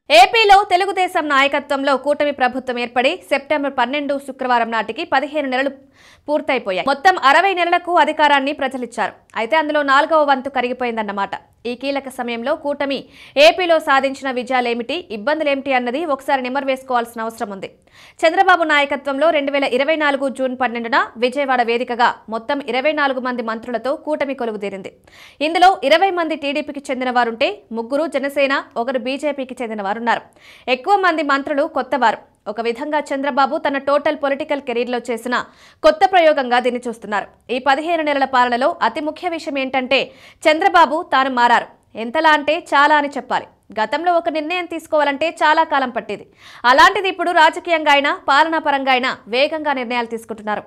ఏపీలో తెలుగుదేశం నాయకత్వంలో కూటమి ప్రభుత్వం ఏర్పడి సెప్టెంబర్ 12 శుక్రవారం నాటికి 15 నెలలు పూర్తయిపోయాయి. మొత్తం 60 నెలలకు అధికారాన్ని ప్రజలిచ్చారు. అయితే అందులో 4వ వంతు కరిగిపోయిందన్నమాట. ఈ కీలక సమయంలో కూటమి ఏపీలో సాధించిన విజయాలేమిటి, ఇబ్బందులేమిటి అన్నది ఒకసారి నిమర్ వేసుకోవాల్సిన అవసరం ఉంది. చంద్రబాబు నాయకత్వంలో 2024 జూన్ 12న విజయవాడ వేదికగా మొత్తం 24 మంది మంత్రులతో కూటమి కొలువుదీరింది. ఇందులో 20 మంది టీడీపీకి చెందిన వారుంటే 3 జనసేన, 1 బీజేపీకి చెందిన వారున్నారు. ఎక్కువ మంది మంత్రులు కొత్తవారు. ఒక విధంగా చంద్రబాబు తన టోటల్ పొలిటికల్ కెరీర్లో చేసిన కొత్త ప్రయోగంగా దీన్ని చూస్తున్నారు. ఈ 15 నెలల పాలనలో అతి ముఖ్య విషయం ఏంటంటే చంద్రబాబు తాను మారారు. ఎంతలా అంటే చాలా అని చెప్పాలి. గతంలో ఒక నిర్ణయం తీసుకోవాలంటే చాలా కాలం పట్టేది. అలాంటిది ఇప్పుడు రాజకీయంగా అయినా పాలనాపరంగా అయినా వేగంగా నిర్ణయాలు తీసుకుంటున్నారు.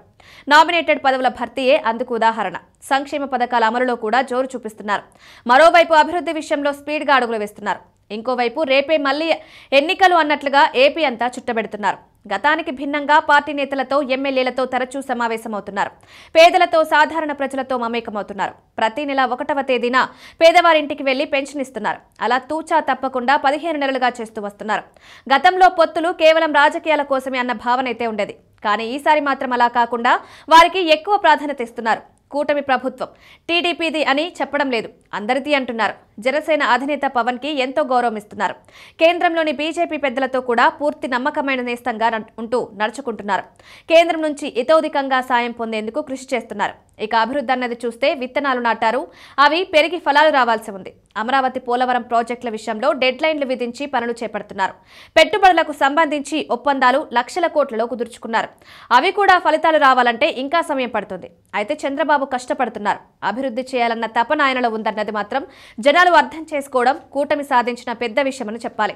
నామినేటెడ్ పదవుల భర్తీయే అందుకు ఉదాహరణ. సంక్షేమ పథకాల అమలులో కూడా జోరు చూపిస్తున్నారు. మరోవైపు అభివృద్ధి విషయంలో స్పీడ్గా అడుగులు వేస్తున్నారు. ఇంకోవైపు రేపే మళ్లీ ఎన్నికలు అన్నట్లుగా ఏపీ అంతా చుట్టబెడుతున్నారు. గతానికి భిన్నంగా పార్టీ నేతలతో, ఎమ్మెల్యేలతో తరచూ సమావేశమవుతున్నారు. పేదలతో, సాధారణ ప్రజలతో మమేకమవుతున్నారు. ప్రతి నెల 1వ తేదీన పేదవారింటికి వెళ్లి పెన్షన్ ఇస్తున్నారు. అలా తూచా తప్పకుండా 15 నెలలుగా చేస్తూ వస్తున్నారు. గతంలో పొత్తులు కేవలం రాజకీయాల కోసమే అన్న భావన అయితే ఉండేది. కానీ ఈసారి మాత్రం అలా కాకుండా వారికి ఎక్కువ ప్రాధాన్యత ఇస్తున్నారు. కూటమి ప్రభుత్వం టీడీపీది అని చెప్పడం లేదు, అందరిది అంటున్నారు. జనసేన అధినేత పవన్ కి ఎంతో గౌరవం ఇస్తున్నారు. కేంద్రంలోని బీజేపీ పెద్దలతో కూడా పూర్తి నమ్మకమైన నేస్తంగా ఉంటూ నడుచుకుంటున్నారు. కేంద్రం నుంచి ఇతోధికంగా సాయం పొందేందుకు కృషి చేస్తున్నారు. ఇక అభివృద్ధి అన్నది చూస్తే విత్తనాలు నాటారు, అవి పెరిగి ఫలాలు రావాల్సి ఉంది. అమరావతి, పోలవరం ప్రాజెక్టుల విషయంలో డెడ్ లైన్లు విధించి పనులు చేపడుతున్నారు. పెట్టుబడులకు సంబంధించి ఒప్పందాలు లక్షల కోట్లలో కుదుర్చుకున్నారు. అవి కూడా ఫలితాలు రావాలంటే ఇంకా సమయం పడుతుంది. అయితే చంద్రబాబు కష్టపడుతున్నారు. అభివృద్ధి చేయాలన్న తపన ఆయనలో ఉందన్నది మాత్రం జనాలు అర్థం చేసుకోవడం కూటమి సాధించిన పెద్ద విషయమని చెప్పాలి.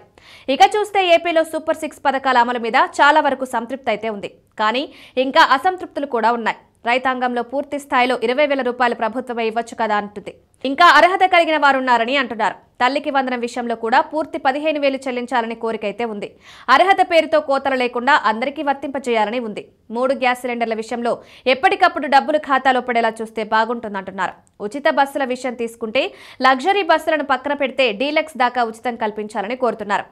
ఇక చూస్తే ఏపీలో సూపర్ 6 పథకాల అమలు మీద చాలా వరకు సంతృప్తి అయితే ఉంది. కానీ ఇంకా అసంతృప్తులు కూడా ఉన్నాయి. రైతాంగంలో పూర్తి స్థాయిలో 20,000 రూపాయలు ప్రభుత్వమే ఇవ్వచ్చు కదా అంటుంది. ఇంకా అర్హత కలిగిన వారున్నారని అంటున్నారు. తల్లికి వందనం విషయంలో కూడా పూర్తి 15,000 చెల్లించాలని కోరిక అయితే ఉంది. అర్హత పేరుతో కోతలు లేకుండా అందరికీ వర్తింపజేయాలని ఉంది. 3 గ్యాస్ సిలిండర్ల విషయంలో ఎప్పటికప్పుడు డబ్బులు ఖాతాలో పడేలా చూస్తే బాగుంటుందంటున్నారు. ఉచిత బస్సుల విషయం తీసుకుంటే లగ్జరీ బస్సులను పక్కన పెడితే డీలక్స్ దాకా ఉచితం కల్పించాలని కోరుతున్నారు.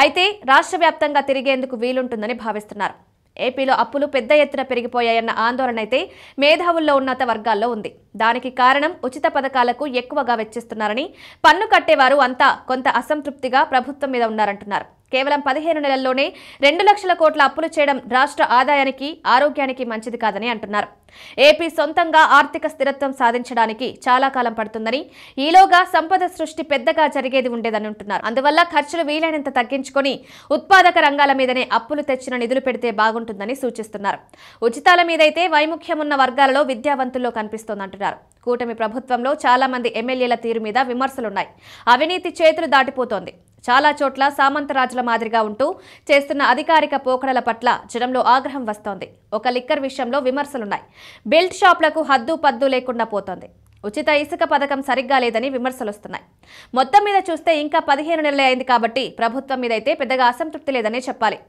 అయితే రాష్ట్ర వ్యాప్తంగా తిరిగేందుకు వీలుంటుందని భావిస్తున్నారు. ఏపీలో అప్పులు పెద్ద ఎత్తున పెరిగిపోయాయన్న ఆందోళన అయితే మేధావుల్లో ఉన్నత వర్గాల్లో ఉంది. దానికి కారణం ఉచిత పథకాలకు ఎక్కువగా వెచ్చిస్తున్నారని, పన్ను కట్టేవారు అంతా కొంత అసంతృప్తిగా ప్రభుత్వం మీద ఉన్నారంటున్నారు. కేవలం 15 నెలల్లోనే 2 లక్షల కోట్ల అప్పులు చేయడం రాష్ట్ర ఆదాయానికి, ఆరోగ్యానికి మంచిది కాదని అంటున్నారు. ఏపీ సొంతంగా ఆర్థిక స్థిరత్వం సాధించడానికి చాలా కాలం పడుతుందని, ఈలోగా సంపద సృష్టి పెద్దగా జరిగేది ఉండేదని అంటున్నారు. అందువల్ల ఖర్చులు వీలైనంత తగ్గించుకొని ఉత్పాదక రంగాల మీదనే అప్పులు తెచ్చిన నిధులు పెడితే బాగుంటుందని సూచిస్తున్నారు. ఉచితాల మీదైతే వైముఖ్యమున్న వర్గాలలో విద్యావంతుల్లో కనిపిస్తోందంటున్నారు. కూటమి ప్రభుత్వంలో చాలా మంది ఎమ్మెల్యేల తీరు మీద విమర్శలున్నాయి. అవినీతి చేతులు దాటిపోతోంది. చాలా చోట్ల సామంతరాజుల మాదిరిగా ఉంటూ చేస్తున్న అధికారిక పోకడల పట్ల జనంలో ఆగ్రహం వస్తోంది. ఒక లిక్కర్ విషయంలో విమర్శలున్నాయి. బెల్ట్ షాప్లకు హద్దు పద్దు లేకుండా పోతోంది. ఉచిత ఇసుక పథకం సరిగ్గా లేదని విమర్శలు వస్తున్నాయి. మొత్తం మీద చూస్తే ఇంకా 15 నెలలే అయింది కాబట్టి ప్రభుత్వం మీదైతే పెద్దగా అసంతృప్తి లేదనే చెప్పాలి.